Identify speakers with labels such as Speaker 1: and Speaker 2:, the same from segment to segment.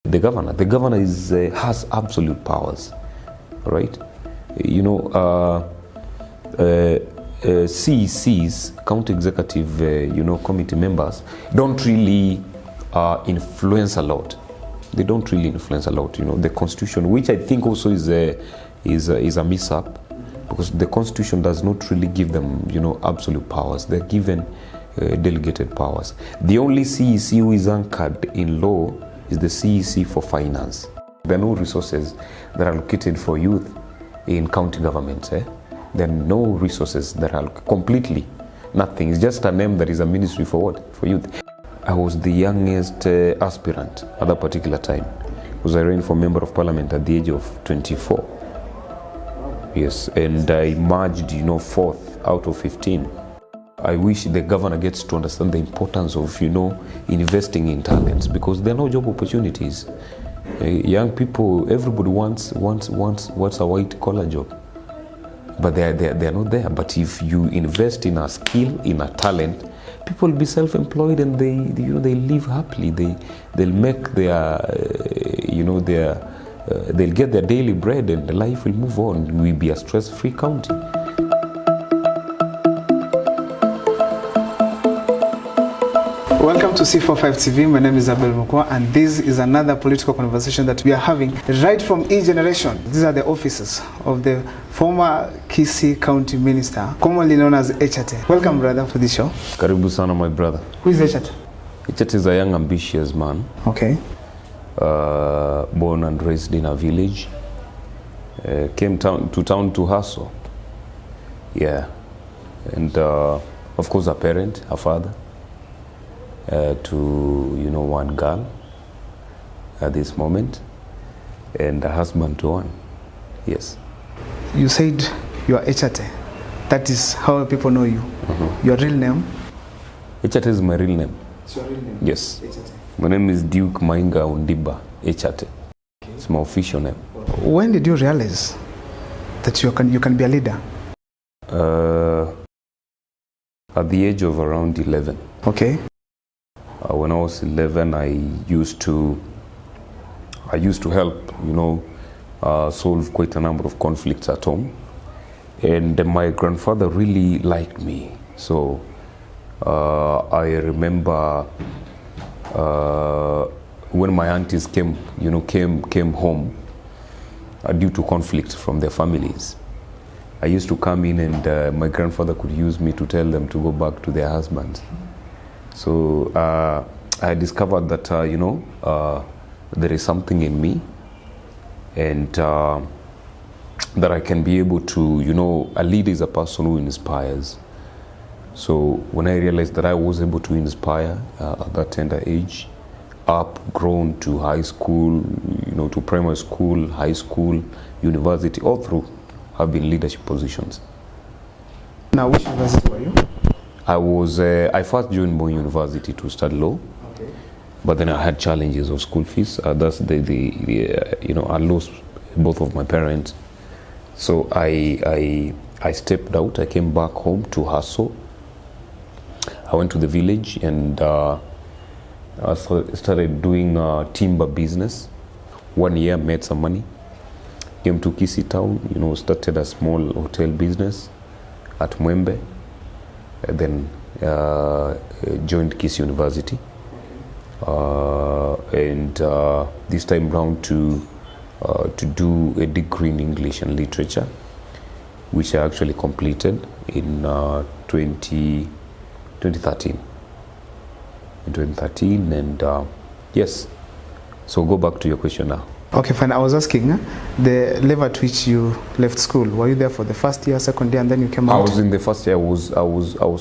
Speaker 1: The governor. The governor has absolute powers, right? You know, CECs, county executive, committee members don't really influence a lot. They don't really influence a lot. You know, the constitution, which I think also is a mishap, because the constitution does not really give them, absolute powers. They're given delegated powers. The only CEC who is anchored in law is the CEC for finance. There are no resources that are allocated for youth in county governments. There are no resources that are completely nothing. It's just a name that is a ministry for what? For youth. I was the youngest aspirant at that particular time, because I ran for member of parliament at the age of 24. Yes, and I emerged, fourth out of 15. I wish the governor gets to understand the importance of, investing in talents, because there are no job opportunities. Young people, everybody wants a white collar job, but they are not there. But if you invest in a skill, in a talent, people will be self-employed, and they live happily. They'll make they'll get their daily bread, and the life will move on. We'll be a stress-free county.
Speaker 2: Welcome to C45 TV. My name is Abel Mukwa, and this is another political conversation that we are having right from each generation. These are the offices of the former Kisii County Minister, commonly known as Echate. Welcome, brother, to this show.
Speaker 1: Karibu sana, my brother.
Speaker 2: Who is Echate?
Speaker 1: Echate is a young, ambitious man.
Speaker 2: Okay.
Speaker 1: Born and raised in a village. Came to town to hustle. Yeah. And of course, a parent, a father. To one girl at this moment, and a husband to one. Yes.
Speaker 2: You said you are Echate. That is how people know you. Your real name?
Speaker 1: Echate is my real name.
Speaker 2: It's your real name?
Speaker 1: Yes.
Speaker 2: Echate.
Speaker 1: My name is Duke Mainga Undiba Echate. Okay. It's my official name.
Speaker 2: When did you realize that you can be a leader?
Speaker 1: At the age of around 11.
Speaker 2: Okay.
Speaker 1: When I was 11, I used to help, solve quite a number of conflicts at home. And my grandfather really liked me. So I remember when my aunties came home due to conflict from their families. I used to come in, and my grandfather could use me to tell them to go back to their husbands. So I discovered that, there is something in me, and that I can be able to, a leader is a person who inspires. So when I realized that I was able to inspire at that tender age, grown to high school, to primary school, high school, university, all through have been leadership positions.
Speaker 2: Now, which university were you?
Speaker 1: I first joined Moi University to study law, okay. But then I had challenges of school fees. That's I lost both of my parents, so I stepped out. I came back home to hustle. I went to the village, and I started doing timber business. 1 year, made some money. Came to Kisii town, started a small hotel business at Mwembe. Then joined Kisii University, and this time round to do a degree in English and Literature, which I actually completed in 2013. In 2013, and yes. So go back to your question now.
Speaker 2: Okay, fine. I was asking the level at which you left school. Were you there for the first year, second year, and then you came out?
Speaker 1: I was in the first year. I was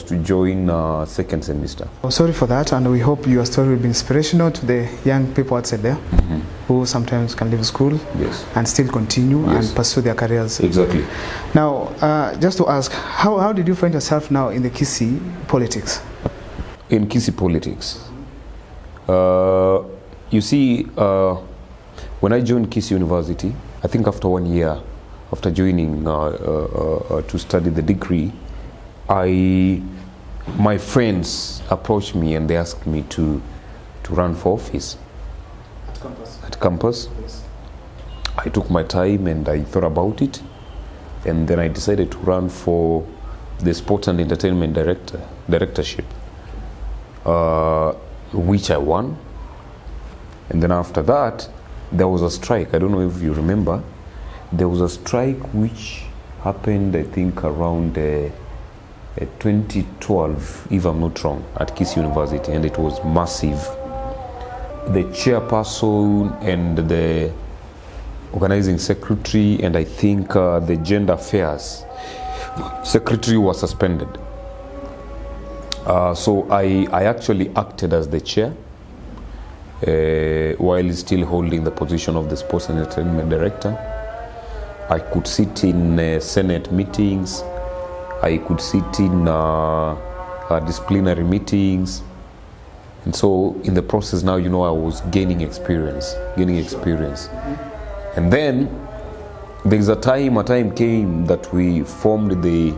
Speaker 1: to join second semester.
Speaker 2: Oh, sorry for that, and we hope your story will be inspirational to the young people outside there, who sometimes can leave school,
Speaker 1: yes,
Speaker 2: and still continue, yes, and pursue their careers.
Speaker 1: Exactly.
Speaker 2: Now, just to ask, how did you find yourself now in the Kisii politics?
Speaker 1: In Kisii politics, you see. When I joined Kisii University, I think after 1 year, after joining to study the degree, my friends approached me and they asked me to run for office. at campus. I took my time and I thought about it, and then I decided to run for the sports and entertainment directorship, which I won. And then after that, there was a strike. I don't know if you remember. There was a strike which happened, I think, around 2012, if I'm not wrong, at Kisii University, and it was massive. The chairperson and the organizing secretary, and I think the gender affairs secretary was suspended. So I actually acted as the chair while still holding the position of the sports and entertainment director. I could sit in Senate meetings. I could sit in disciplinary meetings. And so in the process now, I was gaining experience. And then there's a time came that we formed the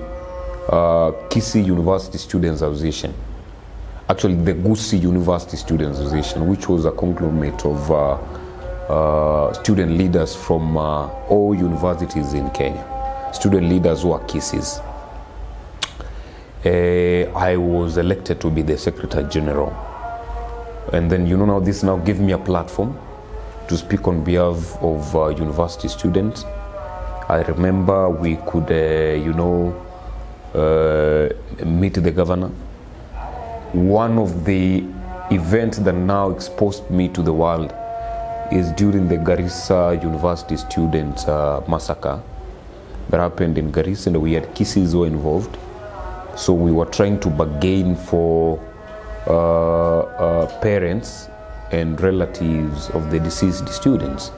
Speaker 1: Kisii University Students Association. Actually, the Gusii University Students Association, which was a conglomerate of student leaders from all universities in Kenya. Student leaders who are Kisiis. I was elected to be the Secretary General. And then, now this now gave me a platform to speak on behalf of university students. I remember we could, meet the governor. One of the events that now exposed me to the world is during the Garissa University student massacre that happened in Garissa, and we had Kisiis who were involved. So we were trying to bargain for parents and relatives of the deceased students.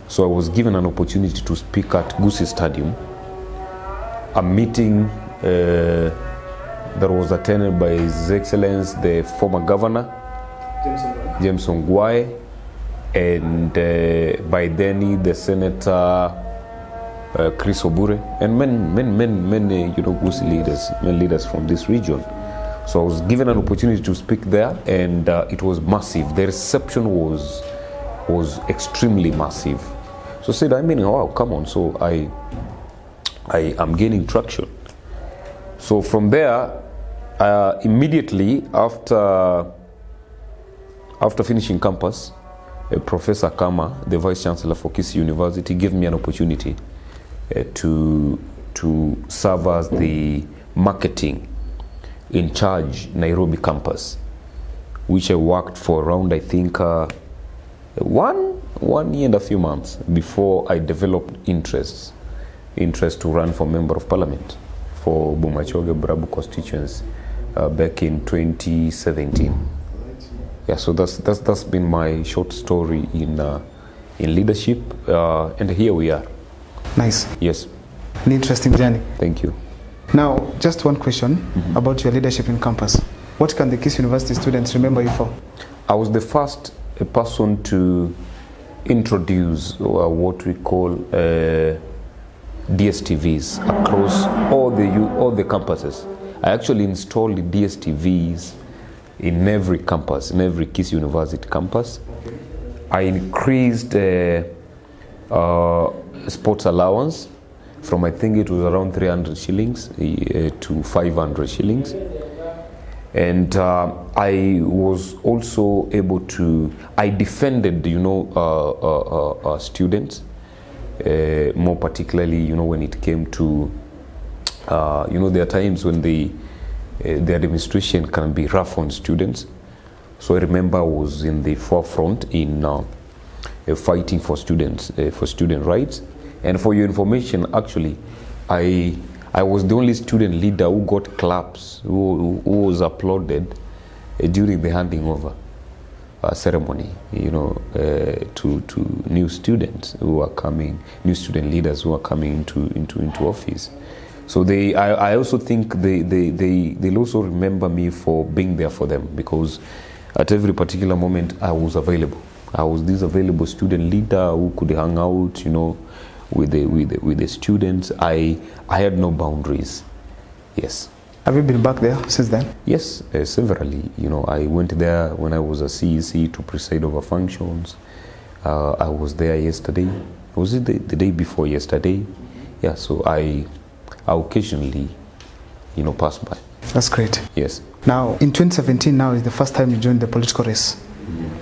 Speaker 1: So I was given an opportunity to speak at Gusii Stadium, a meeting that was attended by His Excellency the former governor, James Ongwae, and by then the Senator Chris Obure, and many Gusii leaders from this region. So I was given an opportunity to speak there, and it was massive. The reception was extremely massive. So I said, wow, come on. So I am gaining traction. So from there, immediately after finishing campus, Professor Kama, the Vice Chancellor for Kisii University, gave me an opportunity to serve as the marketing in charge Nairobi campus, which I worked for around, I think, 1 year and a few months before I developed interest to run for Member of Parliament for Bomachoge Brabu constituency back in 2017. Yeah, so that's been my short story in leadership, and here we are.
Speaker 2: Nice.
Speaker 1: Yes.
Speaker 2: An interesting journey.
Speaker 1: Thank you.
Speaker 2: Now, just one question about your leadership in campus. What can the Kisii University students remember you for?
Speaker 1: I was the first person to introduce what we call DSTVs across all the campuses. I actually installed DSTVs in every campus, in every Kisii University campus. I increased sports allowance from, I think it was around 300 shillings to 500 shillings. And I was also able to, I defended, students, more particularly, when it came to, there are times when the administration can be rough on students. So I remember I was in the forefront in fighting for students, for student rights. And for your information, actually, I was the only student leader who got claps, who was applauded during the handing over ceremony, to new students who are coming, new student leaders who are coming into office. So I also think they'll also remember me for being there for them, because at every particular moment I was available. I was this available student leader who could hang out, with the students. I had no boundaries. Yes.
Speaker 2: Have you been back there since then?
Speaker 1: Yes, severally. I went there when I was a CEC to preside over functions. I was there yesterday. Was it the day before yesterday? Yeah, so I occasionally, pass by.
Speaker 2: That's great.
Speaker 1: Yes.
Speaker 2: Now, in 2017, now is the first time you joined the political race.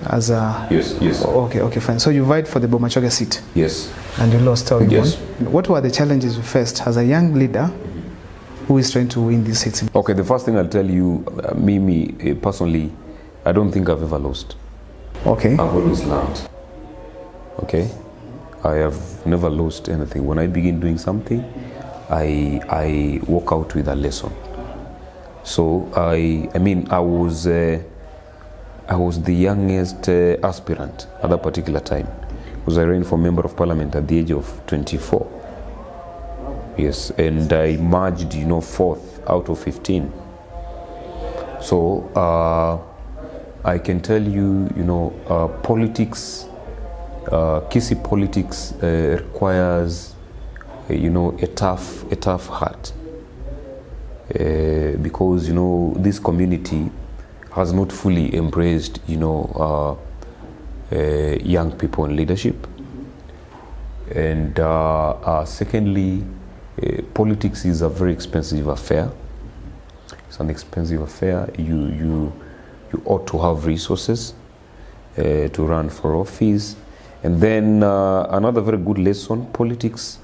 Speaker 2: As a...
Speaker 1: Yes.
Speaker 2: Okay, fine. So you vied for the Bomachoge seat.
Speaker 1: Yes.
Speaker 2: And you lost. How you
Speaker 1: Yes.
Speaker 2: won. What were the challenges you faced as a young leader who is trying to win these seats?
Speaker 1: Okay, the first thing I'll tell you, me personally, I don't think I've ever lost.
Speaker 2: Okay.
Speaker 1: I've always learned. Okay? I have never lost anything. When I begin doing something, I walk out with a lesson. So I was the youngest aspirant at that particular time, because I ran for Member of Parliament at the age of 24. Yes, and I emerged, fourth out of 15. So I can tell you, politics, Kisii politics requires, a tough heart, because this community has not fully embraced, young people in leadership, and secondly, politics is a very expensive affair. It's an expensive affair. You ought to have resources to run for office. And then another very good lesson, politics,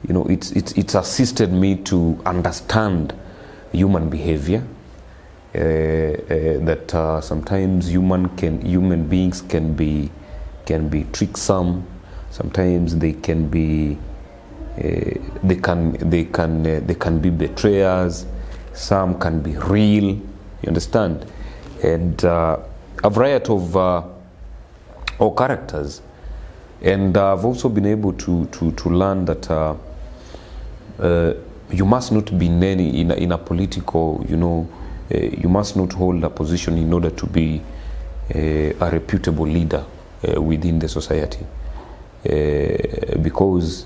Speaker 1: it's assisted me to understand human behavior, that sometimes human beings can be tricksome. Sometimes they can be they can be betrayers. Some can be real. You understand? And a variety of characters. And I've also been able to learn that you must not be in a political, you must not hold a position in order to be a reputable leader within the society. Because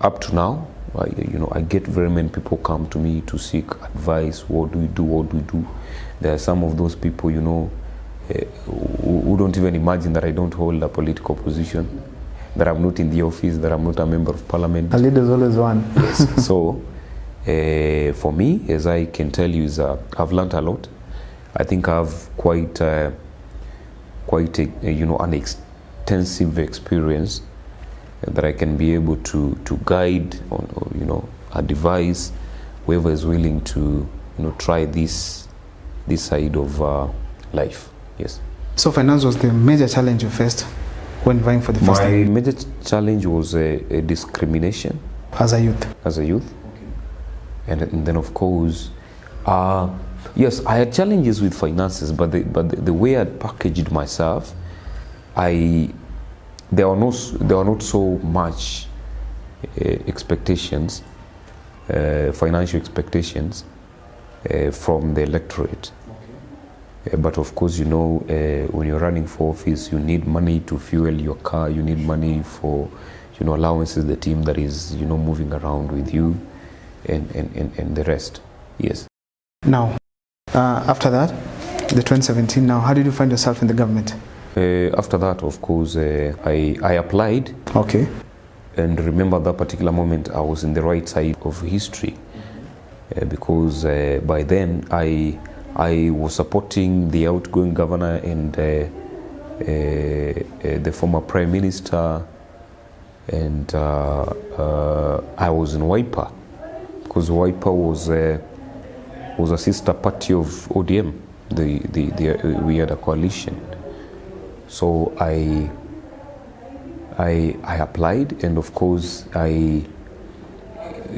Speaker 1: up to now, I get very many people come to me to seek advice. What do we do? There are some of those people, who don't even imagine that I don't hold a political position, that I'm not in the office, that I'm not a member of parliament.
Speaker 2: A leader is always one.
Speaker 1: Yes. So, for me, as I can tell you, I've learned a lot. I think I've quite an extensive experience that I can be able to guide on, advise whoever is willing to, try this side of life. Yes. So
Speaker 2: finance was the major challenge you faced when vying for the first time?
Speaker 1: My major challenge was a discrimination.
Speaker 2: As a youth?
Speaker 1: As a youth. Okay. And then of course, yes, I had challenges with finances, but the way I packaged myself, there are not so much expectations, financial expectations from the electorate. But of course, when you're running for office, you need money to fuel your car, you need money for, allowances, the team that is, moving around with you, and the rest. Yes.
Speaker 2: Now, after that, the 2017 now, how did you find yourself in the government?
Speaker 1: After that, of course, I applied.
Speaker 2: Okay.
Speaker 1: And remember that particular moment, I was in the right side of history, because by then I was supporting the outgoing governor and the former prime minister, and I was in Wiper, because Wiper was a sister party of ODM. We had a coalition. So I applied, and of course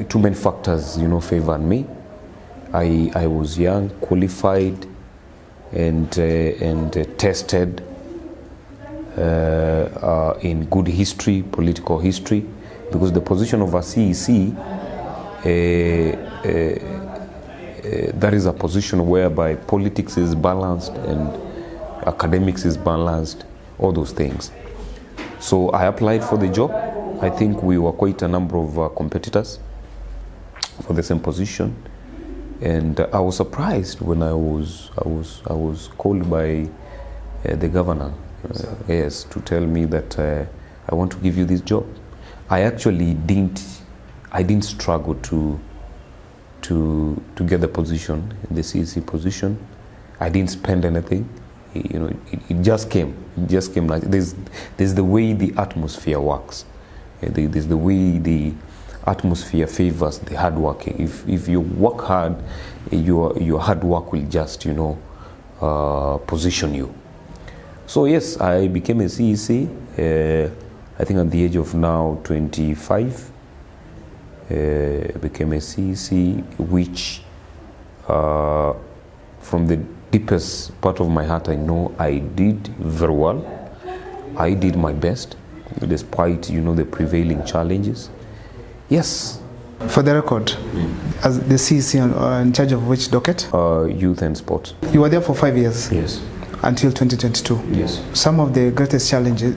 Speaker 1: too many factors favored me. I was young, qualified, and tested in good history, political history, because the position of a CEC, that is a position whereby politics is balanced and academics is balanced, all those things. So I applied for the job. I think we were quite a number of competitors for the same position. And I was surprised when I was called by the governor yes, to tell me that I want to give you this job. I actually didn't struggle to get the position, the CEC position. I didn't spend anything. It just came. It just came. There's the way the atmosphere works. There's the way the atmosphere favors the hard working. If you work hard, your hard work will just position you. So yes, I became a CEC. I think at the age of now 25, became a CEC, which from the deepest part of my heart, I know I did very well. I did my best, despite the prevailing challenges. Yes.
Speaker 2: For the record, as the CEC in charge of which docket?
Speaker 1: Youth and sports.
Speaker 2: You were there for 5 years?
Speaker 1: Yes.
Speaker 2: Until 2022?
Speaker 1: Yes.
Speaker 2: Some of the greatest challenges,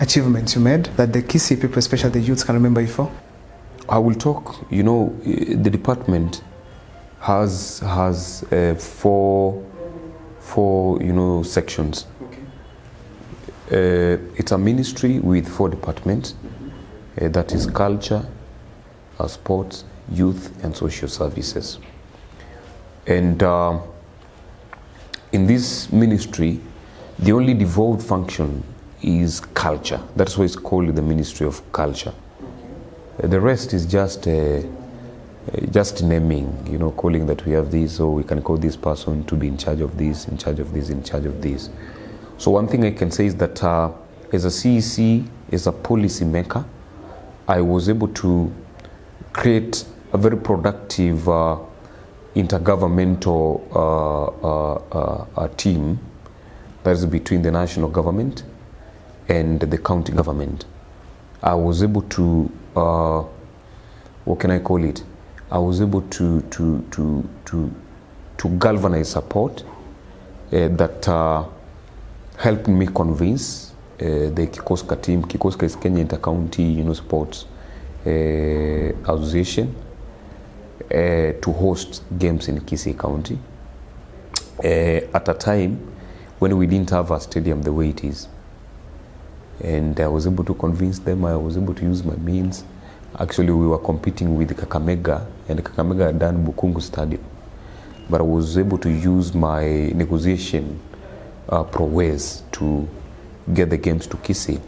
Speaker 2: achievements you made that the Kisii people, especially the youths, can remember you for?
Speaker 1: I will talk. The department has four sections. Okay. It's a ministry with 4 departments. That is culture, sports, youth, and social services. And in this ministry, the only devolved function is culture. That's why it's called the Ministry of Culture. The rest is just naming, calling that we have this, or we can call this person to be in charge of this, in charge of this, in charge of this. So one thing I can say is that as a CEC, as a policy maker, I was able to create a very productive intergovernmental team that is between the national government and the county government. I was able to, what can I call it? I was able to galvanize support that helped me convince the Kikoska team. Kikoska is Kenya Inter-County Sports Association to host games in Kisii County at a time when we didn't have a stadium the way it is. And I was able to convince them. I was able to use my means. Actually, we were competing with Kakamega, and Kakamega had done Bukungu Stadium. But I was able to use my negotiation prowess to get the games to Kisii.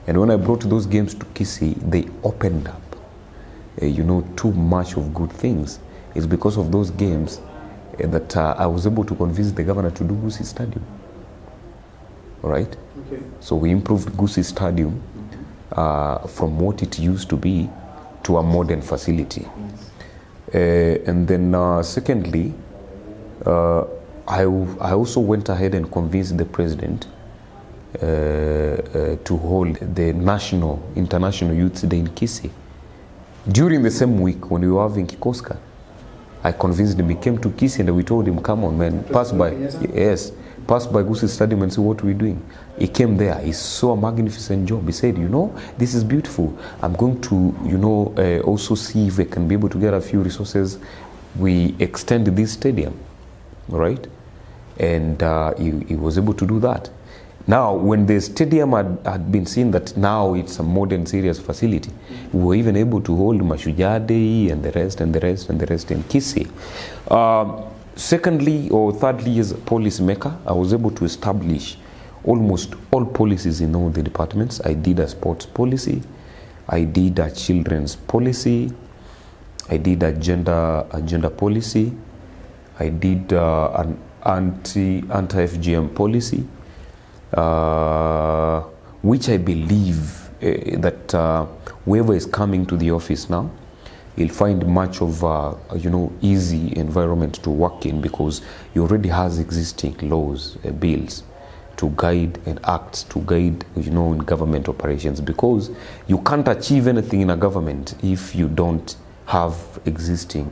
Speaker 1: And when I brought those games to Kisii, they opened up, too much of good things. It's because of those games that I was able to convince the governor to do Gusii Stadium. All right? Okay. So we improved Gusii Stadium from what it used to be to a modern facility. And then secondly, I also went ahead and convinced the president to hold the international youth day in Kisii. During the same week when we were having Kikoska, I convinced him. He came to Kisii and we told him, come on man, pass by Gusii Stadium and see what we're doing. He came there, he saw a magnificent job. He said, this is beautiful. I'm going to, also see if we can be able to get a few resources. We extend this stadium, right? And he was able to do that. Now, when the stadium had been seen that now it's a modern, serious facility, we were even able to hold Mashujaa Day and the rest in Kisii. Secondly or thirdly, as a policy maker, I was able to establish almost all policies in all the departments. I did a sports policy, I did a children's policy, I did a gender policy, I did an anti-FGM policy, which I believe that whoever is coming to the office now, he'll find much of easy environment to work in, because he already has existing laws, bills to guide and acts to guide in government operations, because you can't achieve anything in a government if you don't have existing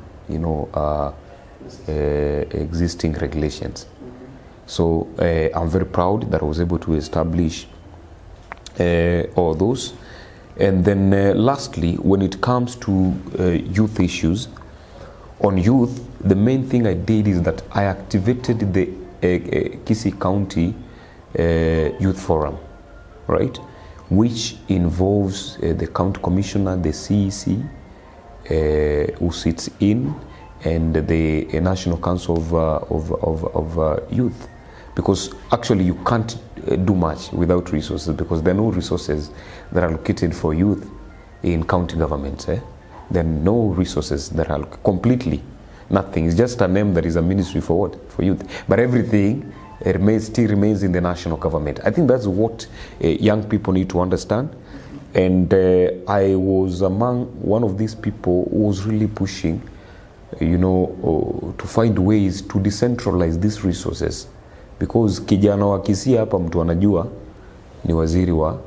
Speaker 1: existing regulations. So I'm very proud that I was able to establish all those. And then lastly, when it comes to youth issues, on youth, the main thing I did is that I activated the Kisii County youth forum, right? Which involves the county commissioner, the CEC, who sits in, and the National Council of Youth. Because actually you can't do much without resources, because there are no resources that are allocated for youth in county governments. There are no resources that are completely nothing. It's just a name that is a ministry for what? For youth. But everything still remains in the national government. I think that's what young people need to understand. And I was among one of these people who was really pushing, to find ways to decentralize these resources. Because kijana wa Kisii hapa mtu anajua ni waziri wa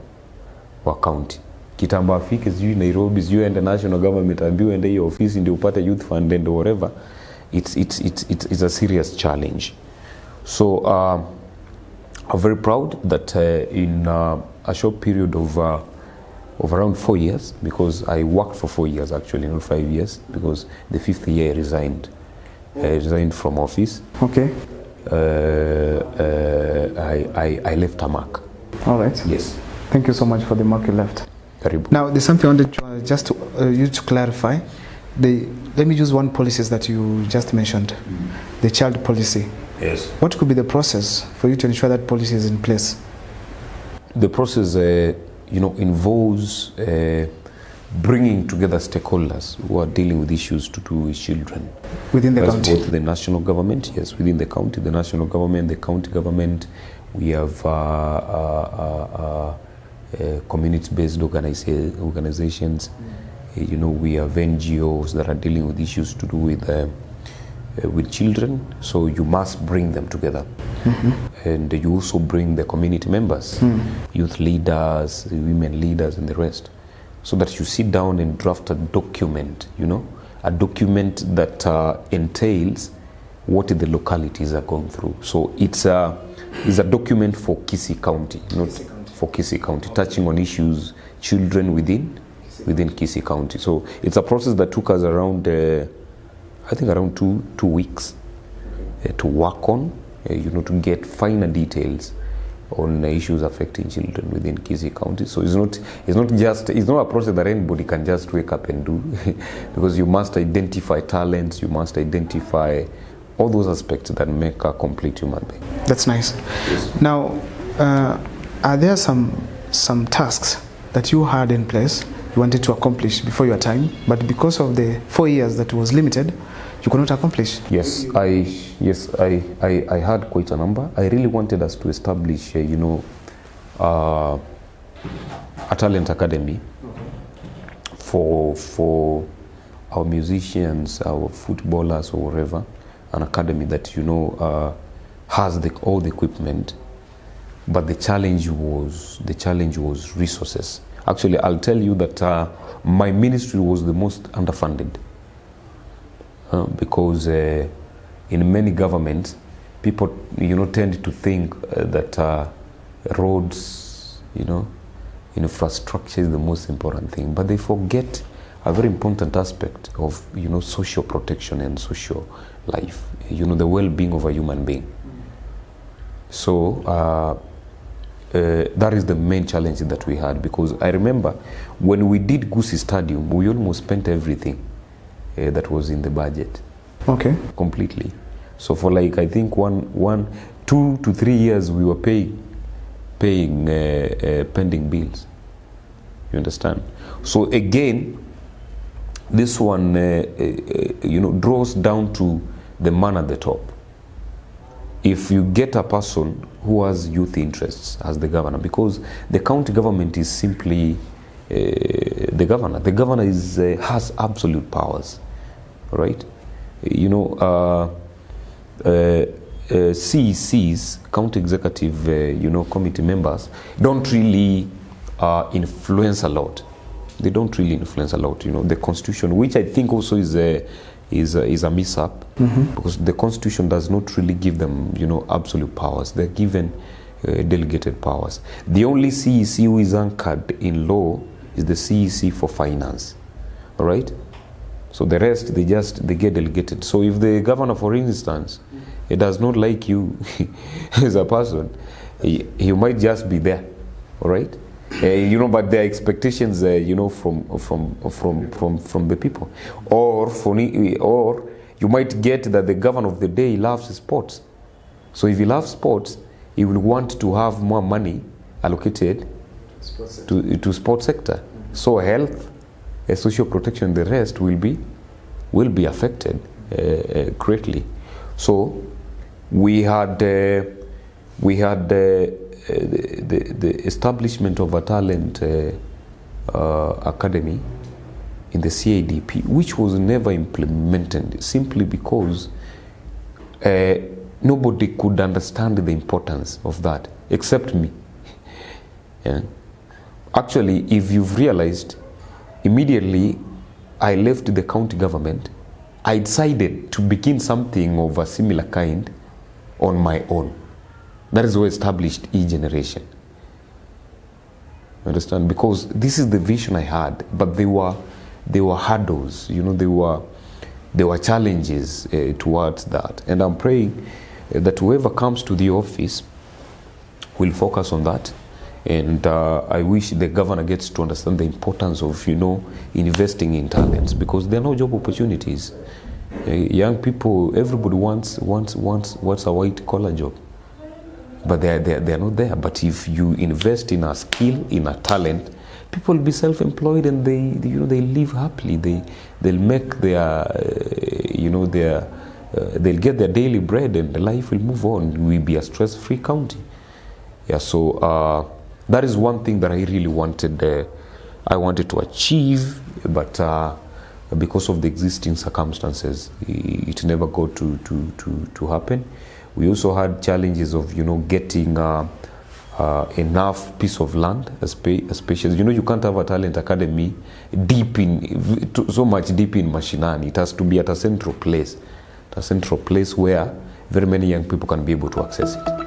Speaker 1: county. Kitambo afike sijui Nairobi, sijui ende national government, ambiwe ende hiyo ofisi ndio upate youth fund and whatever. It's a serious challenge. So I'm very proud that in a short period of around 4 years, because I worked for 4 years actually, not 5 years, because the 5th year I resigned. I resigned from office.
Speaker 2: Okay.
Speaker 1: I left a mark.
Speaker 2: All right.
Speaker 1: Yes.
Speaker 2: Thank you so much for the mark you left. Now, there's something I wanted to, just to, you to clarify. Let me use one policies that you just mentioned, the child policy.
Speaker 1: Yes.
Speaker 2: What could be the process for you to ensure that policy is in place?
Speaker 1: The process, involves bringing together stakeholders who are dealing with issues to do with children.
Speaker 2: Within the county?
Speaker 1: Both the national government, yes, within the county, the national government, the county government. We have community-based organizations. We have NGOs that are dealing with issues to do with children. So you must bring them together. Mm-hmm. And you also bring the community members, youth leaders, women leaders, and the rest, so that you sit down and draft a document, a document that entails what the localities are going through. So it's a document for Kisii County, for Kisii County, touching on issues, children within Kisii County. So it's a process that took us around, I think around two weeks to work on, to get finer details on issues affecting children within Kisii County. So it's not a process that anybody can just wake up and do, because you must identify talents, you must identify all those aspects that make a complete human being.
Speaker 2: That's nice. Yes. Now, are there some tasks that you had in place you wanted to accomplish before your time, but because of the 4 years that was limited, you could not accomplish?
Speaker 1: Yes, I had quite a number. I really wanted us to establish, a talent academy for our musicians, our footballers, or whatever. An academy that has all the equipment, but the challenge was resources. Actually, I'll tell you that my ministry was the most underfunded. Because in many governments, people tend to think that roads, infrastructure is the most important thing, but they forget a very important aspect of social protection and social life, the well-being of a human being. So that is the main challenge that we had, because I remember when we did Gusii Stadium, we almost spent everything that was in the budget.
Speaker 2: Okay.
Speaker 1: Completely. So for I think 2 to 3 years we were paying pending bills. You understand? So again, this one draws down to the man at the top. If you get a person who has youth interests as the governor, because the county government is simply the governor. The governor has absolute powers, right? CECs, county executive, committee members, don't really influence a lot. They don't really influence a lot. The constitution, which I think also is a mishap, because the constitution does not really give them, absolute powers. They're given delegated powers. The only CEC who is anchored in law is the CEC for finance, all right? So the rest, they get delegated. So if the governor, for instance, he does not like you as a person, he might just be there, all right? But there are expectations, from the people, or you might get that the governor of the day loves sports. So if he loves sports, he will want to have more money allocated to sports sector. So health, social protection, the rest will be affected greatly. So we had the establishment of a talent academy in the CIDP, which was never implemented simply because nobody could understand the importance of that except me. Yeah. Actually, if you've realized, immediately I left the county government, I decided to begin something of a similar kind on my own. That is what established E-Generation. Understand? Because this is the vision I had, but there were hurdles, there were challenges towards that. And I'm praying that whoever comes to the office will focus on that. And I wish the governor gets to understand the importance of, investing in talents, because there are no job opportunities. Young people, everybody wants a white collar job, but they're not there. But if you invest in a skill, in a talent, people will be self-employed, and they live happily. They'll make they'll get their daily bread, and life will move on. We'll be a stress-free county. Yeah. So that is one thing that I really wanted. I wanted to achieve, but because of the existing circumstances, it never got to happen. We also had challenges of getting enough piece of land, especially you can't have a talent academy so much deep in mashinani. It has to be at a central place where very many young people can be able to access it.